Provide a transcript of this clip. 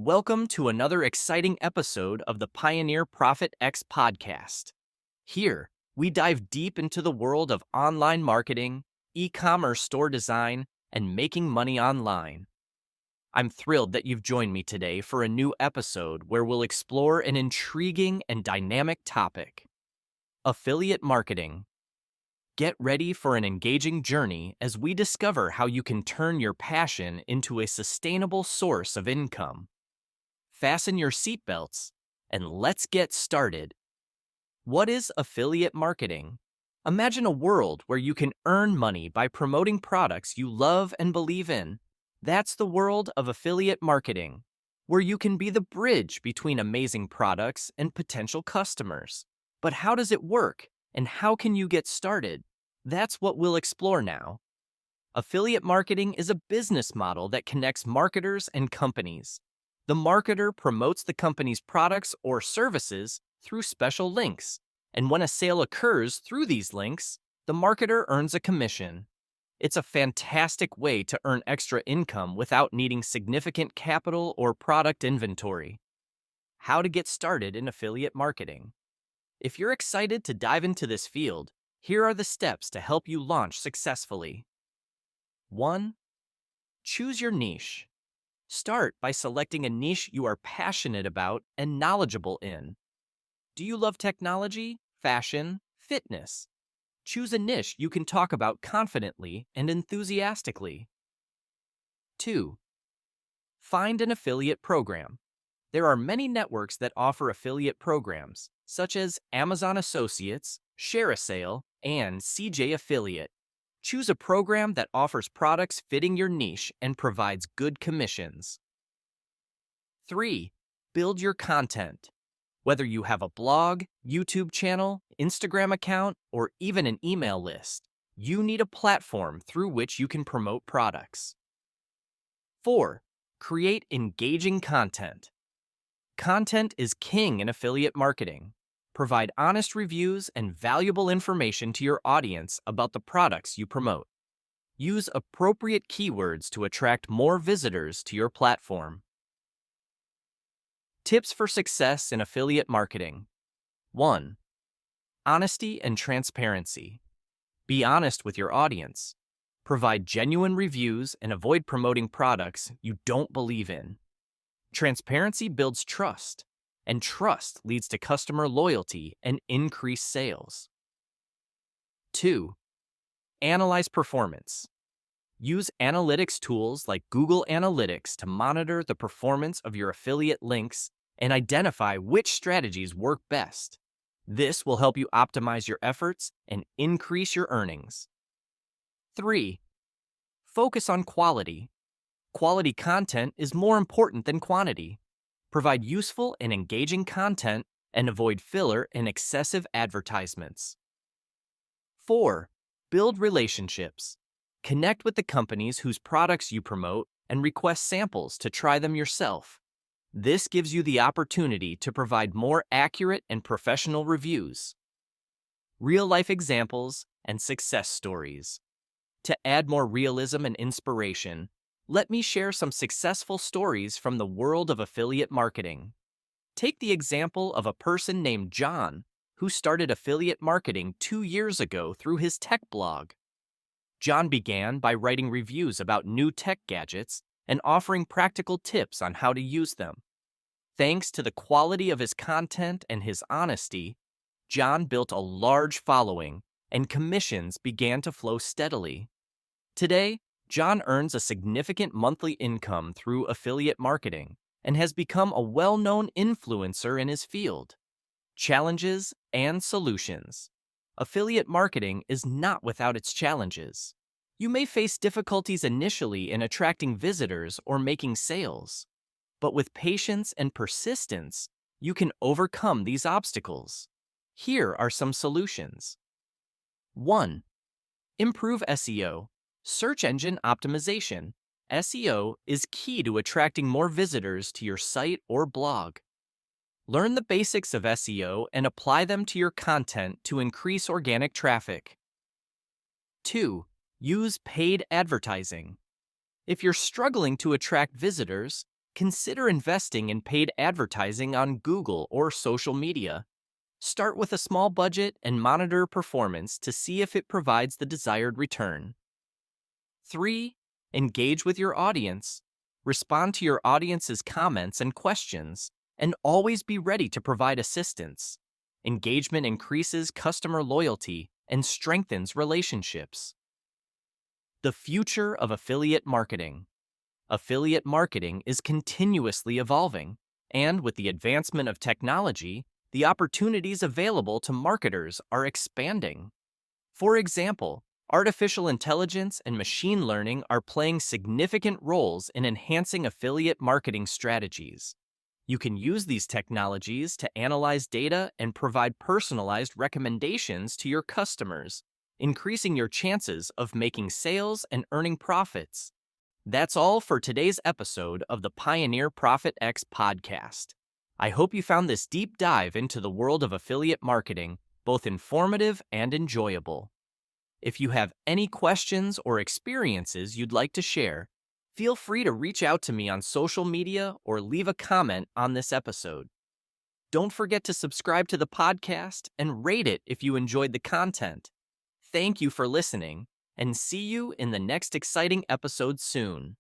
Welcome to another exciting episode of the Pioneer Profit X podcast. Here, we dive deep into the world of online marketing, e-commerce store design, and making money online. I'm thrilled that you've joined me today for a new episode where we'll explore an intriguing and dynamic topic: affiliate marketing. Get ready for an engaging journey as we discover how you can turn your passion into a sustainable source of income. Fasten your seatbelts, and let's get started. What is affiliate marketing? Imagine a world where you can earn money by promoting products you love and believe in. That's the world of affiliate marketing, where you can be the bridge between amazing products and potential customers. But how does it work, and how can you get started? That's what we'll explore now. Affiliate marketing is a business model that connects marketers and companies. The marketer promotes the company's products or services through special links, and when a sale occurs through these links, the marketer earns a commission. It's a fantastic way to earn extra income without needing significant capital or product inventory. How to get started in affiliate marketing. If you're excited to dive into this field, here are the steps to help you launch successfully. 1. Choose your niche. Start by selecting a niche you are passionate about and knowledgeable in. Do you love technology, fashion, fitness? Choose a niche you can talk about confidently and enthusiastically. 2. Find an affiliate program. There are many networks that offer affiliate programs, such as Amazon Associates, ShareASale, and CJ Affiliate. Choose a program that offers products fitting your niche and provides good commissions. 3. Build your content. Whether you have a blog, YouTube channel, Instagram account, or even an email list, you need a platform through which you can promote products. 4. Create engaging content. Content is king in affiliate marketing. Provide honest reviews and valuable information to your audience about the products you promote. Use appropriate keywords to attract more visitors to your platform. Tips for success in affiliate marketing. 1. Honesty and transparency. Be honest with your audience. Provide genuine reviews and avoid promoting products you don't believe in. Transparency builds trust, and trust leads to customer loyalty and increased sales. 2. Analyze performance. Use analytics tools like Google Analytics to monitor the performance of your affiliate links and identify which strategies work best. This will help you optimize your efforts and increase your earnings. 3. Focus on quality. Quality content is more important than quantity. Provide useful and engaging content and avoid filler and excessive advertisements. 4. Build relationships. Connect with the companies whose products you promote and request samples to try them yourself. This gives you the opportunity to provide more accurate and professional reviews. Real-life examples and success stories. To add more realism and inspiration, let me share some successful stories from the world of affiliate marketing. Take the example of a person named John, who started affiliate marketing 2 years ago through his tech blog. John began by writing reviews about new tech gadgets and offering practical tips on how to use them. Thanks to the quality of his content and his honesty, John built a large following, and commissions began to flow steadily. Today, John earns a significant monthly income through affiliate marketing and has become a well-known influencer in his field. Challenges and solutions. Affiliate marketing is not without its challenges. You may face difficulties initially in attracting visitors or making sales, but with patience and persistence, you can overcome these obstacles. Here are some solutions. 1. Improve SEO. Search engine optimization. SEO is key to attracting more visitors to your site or blog. Learn the basics of SEO and apply them to your content to increase organic traffic. 2. Use paid advertising. If you're struggling to attract visitors, consider investing in paid advertising on Google or social media. Start with a small budget and monitor performance to see if it provides the desired return. 3. Engage with your audience. Respond to your audience's comments and questions, and always be ready to provide assistance. Engagement increases customer loyalty and strengthens relationships. The future of affiliate marketing. Affiliate marketing is continuously evolving, and with the advancement of technology, the opportunities available to marketers are expanding. For example, artificial intelligence and machine learning are playing significant roles in enhancing affiliate marketing strategies. You can use these technologies to analyze data and provide personalized recommendations to your customers, increasing your chances of making sales and earning profits. That's all for today's episode of the Pioneer Profit X podcast. I hope you found this deep dive into the world of affiliate marketing both informative and enjoyable. If you have any questions or experiences you'd like to share, feel free to reach out to me on social media or leave a comment on this episode. Don't forget to subscribe to the podcast and rate it if you enjoyed the content. Thank you for listening, and see you in the next exciting episode soon.